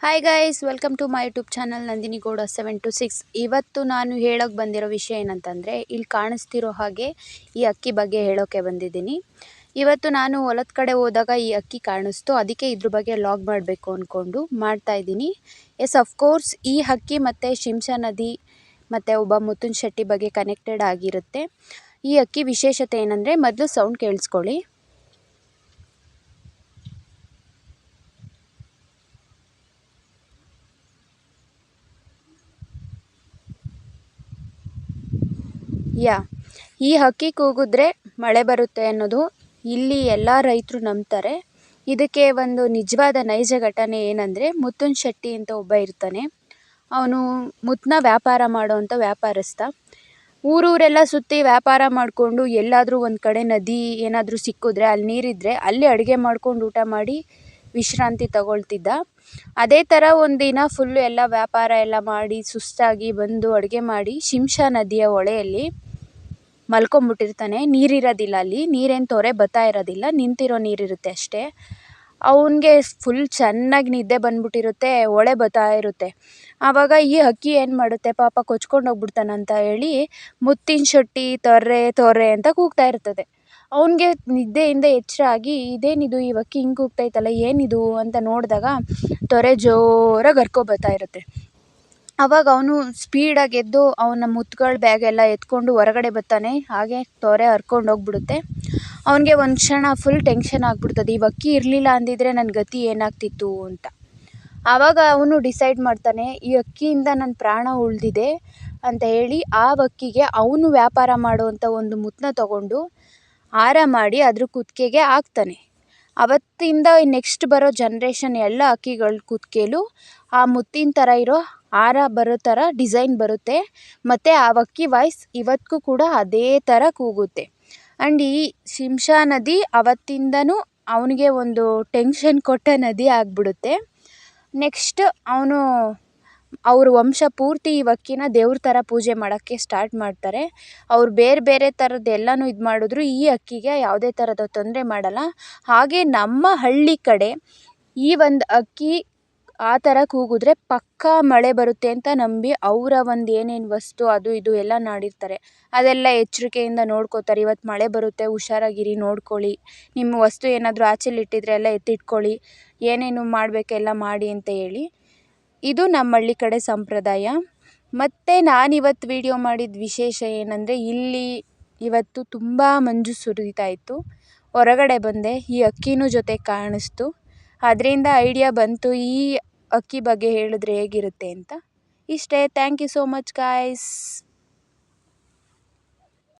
Hi guys, welcome to my YouTube channel Nandini Gowda 726. ಇವತ್ತು ನಾನು ಹೇಳೋಕೆ ಬಂದಿರೋ ವಿಷಯ ಏನಂತಂದರೆ, ಇಲ್ಲಿ ಕಾಣಿಸ್ತಿರೋ ಹಾಗೆ ಈ ಅಕ್ಕಿ ಬಗ್ಗೆ ಹೇಳೋಕ್ಕೆ ಬಂದಿದ್ದೀನಿ. ಇವತ್ತು ನಾನು ಹೊಲದ ಕಡೆ ಹೋದಾಗ ಈ ಅಕ್ಕಿ ಕಾಣಿಸ್ತು, ಅದಕ್ಕೆ ಇದ್ರ ಬಗ್ಗೆ ಲಾಗ್ ಮಾಡಬೇಕು ಅಂದ್ಕೊಂಡು ಮಾಡ್ತಾಯಿದ್ದೀನಿ. ಎಸ್, ಅಫ್ಕೋರ್ಸ್ ಈ ಅಕ್ಕಿ ಮತ್ತು ಶಿಂಷಾ ನದಿ ಮತ್ತು ಒಬ್ಬ ಮುತ್ತುನ್ ಶೆಟ್ಟಿ ಬಗ್ಗೆ ಕನೆಕ್ಟೆಡ್ ಆಗಿರುತ್ತೆ. ಈ ಅಕ್ಕಿ ವಿಶೇಷತೆ ಏನಂದರೆ, ಮೊದಲು ಸೌಂಡ್ ಕೇಳಿಸ್ಕೊಳ್ಳಿ. ಈ ಹಕ್ಕಿ ಕೂಗಿದ್ರೆ ಮಳೆ ಬರುತ್ತೆ ಅನ್ನೋದು ಇಲ್ಲಿ ಎಲ್ಲ ರೈತರು ನಂಬ್ತಾರೆ. ಇದಕ್ಕೆ ಒಂದು ನಿಜವಾದ ನೈಜ ಘಟನೆ ಏನಂದರೆ, ಮುತ್ತುನ್ ಶೆಟ್ಟಿ ಅಂತ ಒಬ್ಬ ಇರ್ತಾನೆ. ಅವನು ಮುತ್ತನ್ನ ವ್ಯಾಪಾರ ಮಾಡೋವಂಥ ವ್ಯಾಪಾರಸ್ಥ. ಊರೂರೆಲ್ಲ ಸುತ್ತಿ ವ್ಯಾಪಾರ ಮಾಡಿಕೊಂಡು ಎಲ್ಲಾದರೂ ಒಂದು ಕಡೆ ನದಿ ಏನಾದರೂ ಸಿಕ್ಕಿದ್ರೆ, ಅಲ್ಲಿ ನೀರಿದ್ದರೆ ಅಲ್ಲಿ ಅಡುಗೆ ಮಾಡ್ಕೊಂಡು ಊಟ ಮಾಡಿ ವಿಶ್ರಾಂತಿ ತಗೊಳ್ತಿದ್ದ. ಅದೇ ಥರ ಒಂದಿನ ಫುಲ್ಲು ಎಲ್ಲ ವ್ಯಾಪಾರ ಎಲ್ಲ ಮಾಡಿ ಸುಸ್ತಾಗಿ ಬಂದು ಅಡುಗೆ ಮಾಡಿ ಶಿಂಷಾ ನದಿಯ ಹೊಳೆಯಲ್ಲಿ ಮಲ್ಕೊಂಬಿಟ್ಟಿರ್ತಾನೆ. ನೀರಿರೋದಿಲ್ಲ, ಅಲ್ಲಿ ನೀರೇನು ತೊರೆ ಬತ್ತಾ ಇರೋದಿಲ್ಲ, ನಿಂತಿರೋ ನೀರಿರುತ್ತೆ ಅಷ್ಟೇ. ಅವನಿಗೆ ಫುಲ್ ಚೆನ್ನಾಗಿ ನಿದ್ದೆ ಬಂದ್ಬಿಟ್ಟಿರುತ್ತೆ, ಹೊಳೆ ಬತ್ತಾ ಇರುತ್ತೆ. ಆವಾಗ ಈ ಹಕ್ಕಿ ಏನು ಮಾಡುತ್ತೆ, ಪಾಪ ಕೊಚ್ಕೊಂಡು ಹೋಗ್ಬಿಡ್ತಾನಂತ ಹೇಳಿ ಮುತ್ತಿನ ಶೆಟ್ಟಿ ತೊರ್ರೆ ತೊರ್ರೆ ಅಂತ ಕೂಗ್ತಾ ಇರ್ತದೆ. ಅವನಿಗೆ ನಿದ್ದೆಯಿಂದ ಎಚ್ಚರ ಆಗಿ, ಇದೇನಿದು ಈ ಹಕ್ಕಿ ಹಿಂಗೆ ಕೂಗ್ತೈತಲ್ಲ, ಏನಿದು ಅಂತ ನೋಡಿದಾಗ ತೊರೆ ಜೋರಾಗಿ ಹರ್ಕೊಬತ್ತಾ ಇರುತ್ತೆ. ಆವಾಗ ಅವನು ಸ್ಪೀಡಾಗಿ ಎದ್ದು ಅವನ ಮುತ್ತುಗಳ ಬ್ಯಾಗ್ ಎಲ್ಲ ಎತ್ಕೊಂಡು ಹೊರಗಡೆ ಬರ್ತಾನೆ. ಹಾಗೆ ತೊರೆ ಹರ್ಕೊಂಡು ಹೋಗ್ಬಿಡುತ್ತೆ. ಅವನಿಗೆ ಒಂದು ಕ್ಷಣ ಫುಲ್ ಟೆನ್ಷನ್ ಆಗಿಬಿಡ್ತದೆ, ಈ ಹಕ್ಕಿ ಇರಲಿಲ್ಲ ಅಂದಿದ್ರೆ ನನ್ನ ಗತಿ ಏನಾಗ್ತಿತ್ತು ಅಂತ. ಆವಾಗ ಅವನು ಡಿಸೈಡ್ ಮಾಡ್ತಾನೆ, ಈ ಹಕ್ಕಿಯಿಂದ ನನ್ನ ಪ್ರಾಣ ಉಳಿದಿದೆ ಅಂತ ಹೇಳಿ ಆ ಹಕ್ಕಿಗೆ ಅವನು ವ್ಯಾಪಾರ ಮಾಡುವಂಥ ಒಂದು ಮುತ್ತನ್ನ ತಗೊಂಡು ಹಾರ ಮಾಡಿ ಅದ್ರ ಕುತ್ತಿಗೆಗೆ ಹಾಕ್ತಾನೆ. ಅವತ್ತಿಂದ ನೆಕ್ಸ್ಟ್ ಬರೋ ಜನ್ರೇಷನ್ ಎಲ್ಲ ಹಕ್ಕಿಗಳ ಕುತ್ತಿಗೆಲೂ ಆ ಮುತ್ತಿನ ಥರ ಇರೋ ಹಾರ ಬರೋ ಥರ ಡಿಸೈನ್ ಬರುತ್ತೆ. ಮತ್ತು ಆ ಹಕ್ಕಿ ವಾಯ್ಸ್ ಇವತ್ತಿಗೂ ಕೂಡ ಅದೇ ಥರ ಕೂಗುತ್ತೆ. ಆ್ಯಂಡ್ ಈ ಶಿಂಷಾ ನದಿ ಅವತ್ತಿಂದನೂ ಅವನಿಗೆ ಒಂದು ಟೆನ್ಷನ್ ಕೊಟ್ಟ ನದಿ ಆಗಿಬಿಡುತ್ತೆ. ನೆಕ್ಸ್ಟ್ ಅವ್ರ ವಂಶ ಪೂರ್ತಿ ಈ ಹಕ್ಕಿನ ದೇವ್ರ ಥರ ಪೂಜೆ ಮಾಡೋಕ್ಕೆ ಸ್ಟಾರ್ಟ್ ಮಾಡ್ತಾರೆ. ಅವ್ರು ಬೇರೆ ಬೇರೆ ಥರದ್ದು ಎಲ್ಲನೂ ಇದು ಮಾಡಿದ್ರು ಈ ಹಕ್ಕಿಗೆ ಯಾವುದೇ ಥರದ ತೊಂದರೆ ಮಾಡಲ್ಲ. ಹಾಗೆ ನಮ್ಮ ಹಳ್ಳಿ ಕಡೆ ಈ ಒಂದು ಹಕ್ಕಿ ಆ ಥರ ಕೂಗಿದ್ರೆ ಪಕ್ಕಾ ಮಳೆ ಬರುತ್ತೆ ಅಂತ ನಂಬಿ ಅವರ ಒಂದು ಏನೇನು ವಸ್ತು ಅದು ಇದು ಎಲ್ಲ ಮಾಡಿರ್ತಾರೆ, ಅದೆಲ್ಲ ಎಚ್ಚರಿಕೆಯಿಂದ ನೋಡ್ಕೋತಾರೆ. ಇವತ್ತು ಮಳೆ ಬರುತ್ತೆ, ಹುಷಾರಾಗಿರಿ, ನೋಡ್ಕೊಳ್ಳಿ, ನಿಮ್ಮ ವಸ್ತು ಏನಾದರೂ ಆಚೆಲಿಟ್ಟಿದ್ರೆ ಎಲ್ಲ ಎತ್ತಿಟ್ಕೊಳ್ಳಿ, ಏನೇನು ಮಾಡಬೇಕೆಲ್ಲ ಮಾಡಿ ಅಂತ ಹೇಳಿ. ಇದು ನಮ್ಮ ಹಳ್ಳಿ ಕಡೆ ಸಂಪ್ರದಾಯ. ಮತ್ತು ನಾನಿವತ್ತು ವಿಡಿಯೋ ಮಾಡಿದ ವಿಶೇಷ ಏನಂದರೆ, ಇಲ್ಲಿ ಇವತ್ತು ತುಂಬ ಮಂಜು ಸುರಿತಾ ಇತ್ತು. ಹೊರಗಡೆ ಬಂದೆ, ಈ ಹಕ್ಕಿನೂ ಜೊತೆ ಕಾಣಿಸ್ತು. ಅದರಿಂದ ಐಡಿಯಾ ಬಂತು ಈ ಅಕ್ಕಿ ಬಗ್ಗೆ ಹೇಳಿದ್ರೆ ಹೇಗಿರುತ್ತೆ ಅಂತ. ಇಷ್ಟೇ. Thank you so much guys.